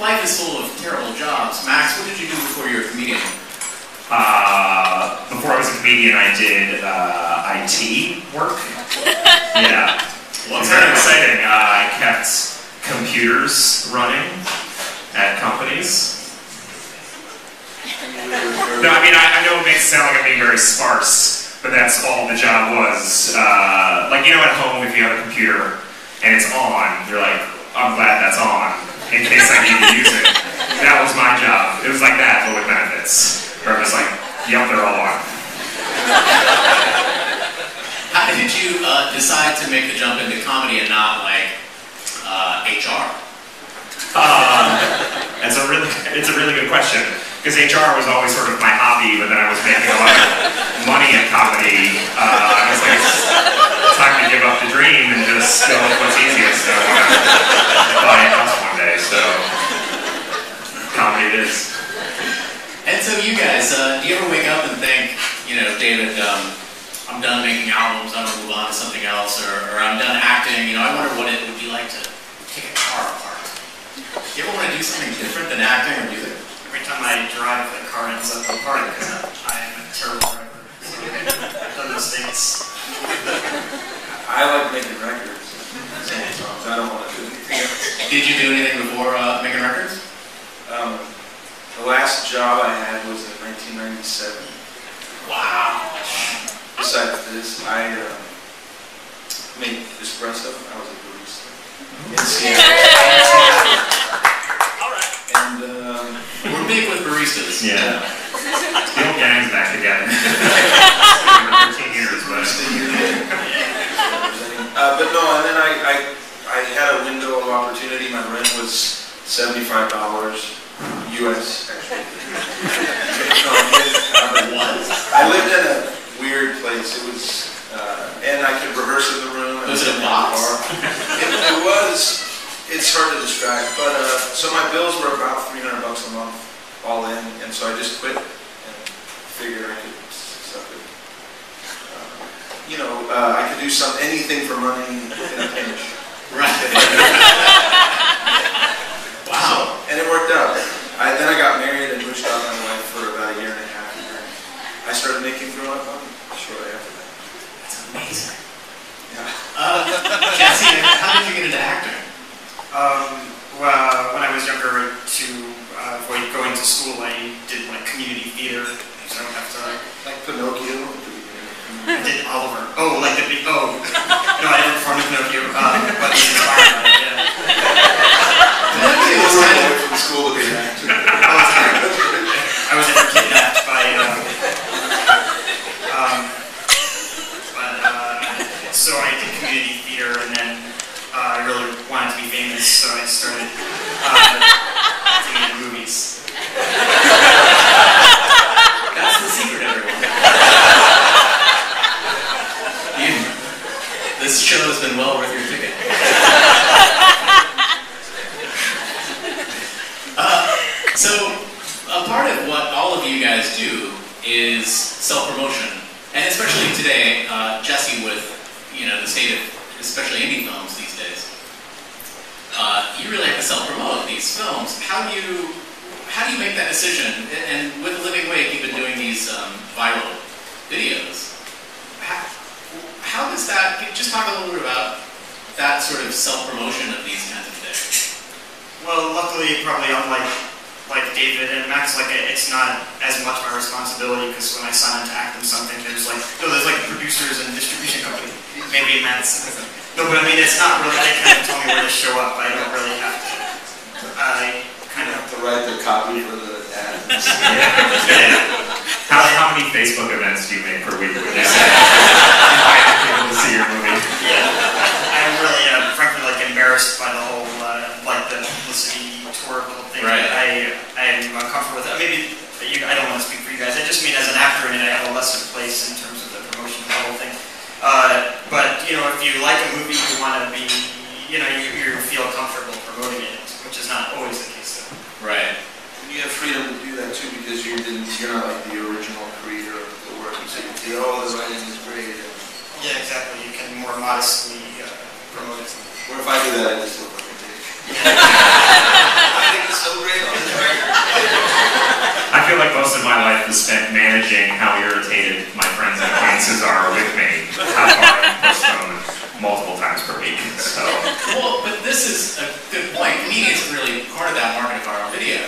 life is full of terrible jobs. Max, what did you do before you were a comedian? Before I was a comedian, I did IT work. Yeah. Well, it's very exciting. I kept computers running at companies. No, I mean, I know it makes it sound like I'm being very sparse, but that's all the job was. Like, you know, at home, if you have a computer and it's on, you're like, I'm glad that's on, in case I need to use it. That was my job. It was like that, but with benefits. Where I was like, yep, they're all on. How did you decide to make the jump into comedy and not, like, HR? It's a really good question. Because HR was always sort of my hobby, but then I was making a lot of money at comedy. I was like, it's time to give up the dream and just go with what's easiest. So I want to buy a house one day, so comedy it is. And so you guys, do you ever wake up and think, you know, David, I'm done making albums, I'm going to move on to something else, or I'm done acting, you know, I wonder what it would be like to take a car apart. Do you ever want to do something different than acting or music? Every time I drive, the car ends up apart because I am a terrible driver. So I've done those things. I like making records. I don't want to do anything else. Did you do anything before making records? The last job I had was in 1997. Wow. Besides this, I made espresso. I was a barista. In Seattle. And we're big with baristas. Yeah. The old gang's back together. 13 years, but. But no, and then I had a window of opportunity. My rent was $75 US, actually. I lived in a weird place. It was, and I could rehearse in the room. Was it a box? It was. It's hard to describe, but so my bills were about $300 a month, all in, and so I just quit and figured I could suck it. You know, I could do anything for money in a pinch. Right. Wow. So, and it worked out. Then I got married and pushed out my wife for about a year and a half. I started making a lot of money shortly after that. That's amazing. Yeah. Jesse, how did you get into acting? Well, when I was younger, to avoid going to school, I did like community theater, so I don't have to like Pinocchio. I did Oliver. Oh, like the big. Oh, no, I didn't perform in Pinocchio, but the inspired by it. Yeah. Pinocchio was kind of from school to be an actor. I was never kidnapped by. So I did community theater, and then I really wanted to be famous, so I started acting in movies. That's the secret, everyone. This show has been well worth your ticket. So, a part of what all of you guys do is self-promotion, and especially today, Jesse, with the state of especially indie films these days. You really have to self-promote these films. How do you make that decision? And with Living Wake, you've been doing these viral videos. How does that? Just talk a little bit about that sort of self-promotion of these kinds of things. Well, luckily, probably unlike David and Max, it's not as much my responsibility because when I sign on to act in something, there's producers and distribution company. Maybe Max. No, but I mean, it's not really. They kind of tell me where to show up. I don't really have to. I kind of have to write the copy for the ad. Yeah. How many Facebook events do you make per week? Would you say? Invite people to see your movie. Yeah, I'm really, frankly, embarrassed by the whole the publicity tour thing. Right. I am uncomfortable with it. Maybe I don't want to speak for you guys. I just mean as an actor in it, I have a lesser place in terms of the promotion of the whole thing. But if you like a movie, you want to be, you feel comfortable promoting it, which is not always the case, though. Right. And you have freedom to do that too because you're not like the original creator of the work. So you say, oh, the writing is great. Yeah, exactly. You can more modestly promote it. Or if I do that, I just look like a dick. I think it's so Well, but this is a good point. Comedians are really part of that market of viral video.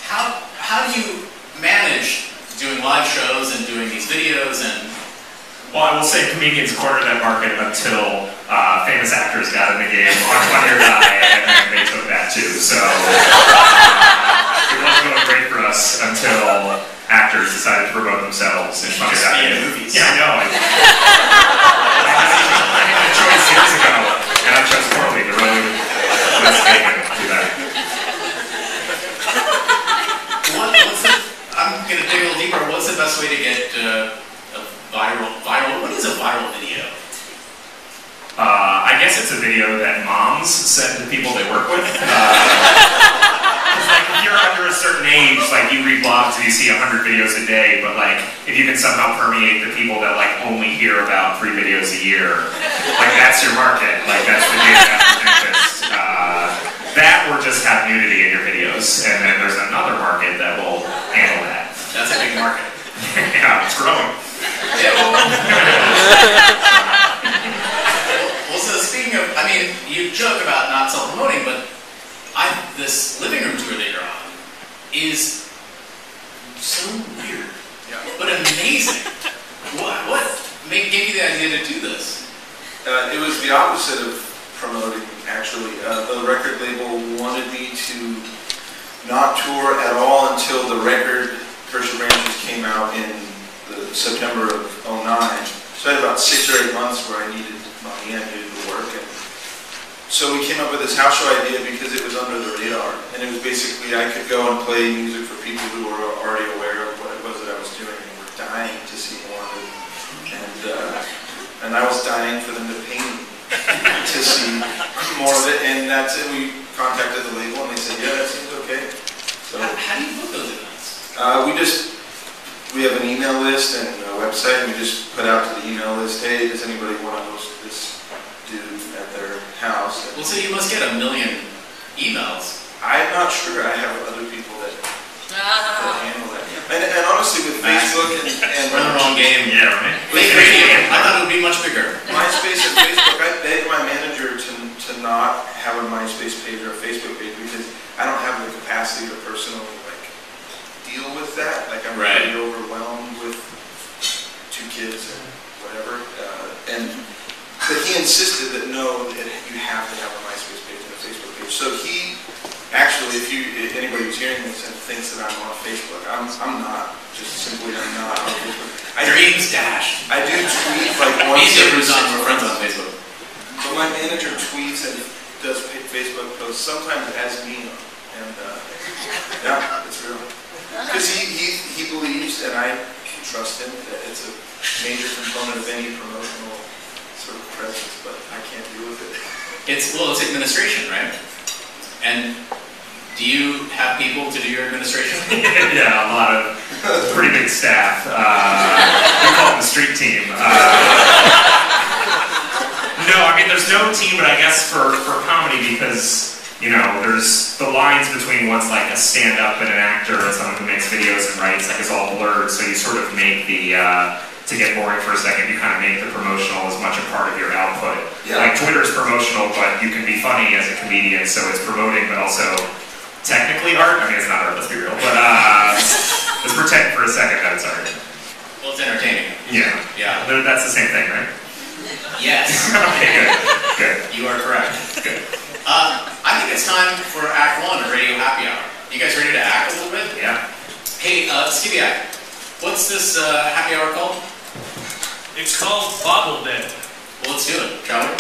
How do you manage doing live shows and doing these videos and? Well, I will say comedians cornered that market until famous actors got in the game on Funny or Die, and then they took that too. So it wasn't going great for us until actors decided to promote themselves in Funny or Die. Movies. Yeah, I know. I made a choice years ago, and I chose poorly to really let's do that. I'm going to dig a little deeper. What's the best way to get a viral? What is a viral video? I guess it's a video that moms send to people they work with. Like if you're under a certain age, like you read blogs and you see 100 videos a day, but like if you can somehow permeate the people that like only hear about 3 videos a year, like that's your market. Like that's the data interest. That or just have nudity in your videos, and then there's another market that will handle that. That's a big market. Yeah, it's growing. Yeah, well, so speaking of, I mean, you joke about not self-promoting, but this living room tour that you're on is so weird, but amazing. What gave you the idea to do this? It was the opposite of promoting, actually. The record label wanted me to not tour at all until the record Pressure Branches came out in September of '09. So I had about 6 or 8 months where I needed money, I needed to work. And so we came up with this house show idea because it was under the radar. And it was basically I could go and play music for people who were already aware of what it was that I was doing and were dying to see more of it. And I was dying for them to pay me to see more of it. And that's it. We contacted the label and they said, yeah, that seems okay. So how do you book those events? We have an email list and a website, and we just put out to the email list, hey, does anybody want to host this dude at their house? And well, so you must get 1 million emails. I'm not sure. I have other people that handle that. And honestly, with Facebook and we're in the wrong game. Yeah, right? Fake radio. I thought it would be much bigger. MySpace and Facebook, I begged my manager to not have a MySpace page or a Facebook page because I don't have the capacity to personally deal with that. Like I'm right. really overwhelmed with 2 kids and whatever. But he insisted that no, that you have to have a MySpace page and a Facebook page. So he actually, if anybody who's hearing this and thinks that I'm on Facebook, I'm not. Just simply, I'm not on Facebook. Dreams dashed. I do tweet like once every 6 months. We're friends on Facebook. But my manager tweets and does Facebook posts sometimes as me, and yeah, it's real. Because he believes, and I trust him, that it's a major component of any promotional sort of presence, but I can't deal with it. It's administration, right? And do you have people to do your administration? Yeah, a lot of pretty big staff. We call them the street team. No, I mean there's no team, but I guess for comedy because there's the lines between what's like a stand-up and an actor and someone who makes videos and writes is all blurred. So you sort of make the to get boring for a second, you kind of make the promotional as much a part of your output. Yeah. Like Twitter's promotional, but you can be funny as a comedian, so it's promoting, but also technically art. I mean, it's not art, let's be real, but let's pretend for a second that it's art. Well, it's entertaining. Yeah. That's the same thing, right? Yes. Okay, good. You are correct. Good. I think it's time for Act 1 of Radio Happy Hour. You guys ready to act a little bit? Yeah. Hey, Skibby Act, what's this happy hour called? It's called Bobblehead. Well, let's do it, shall we?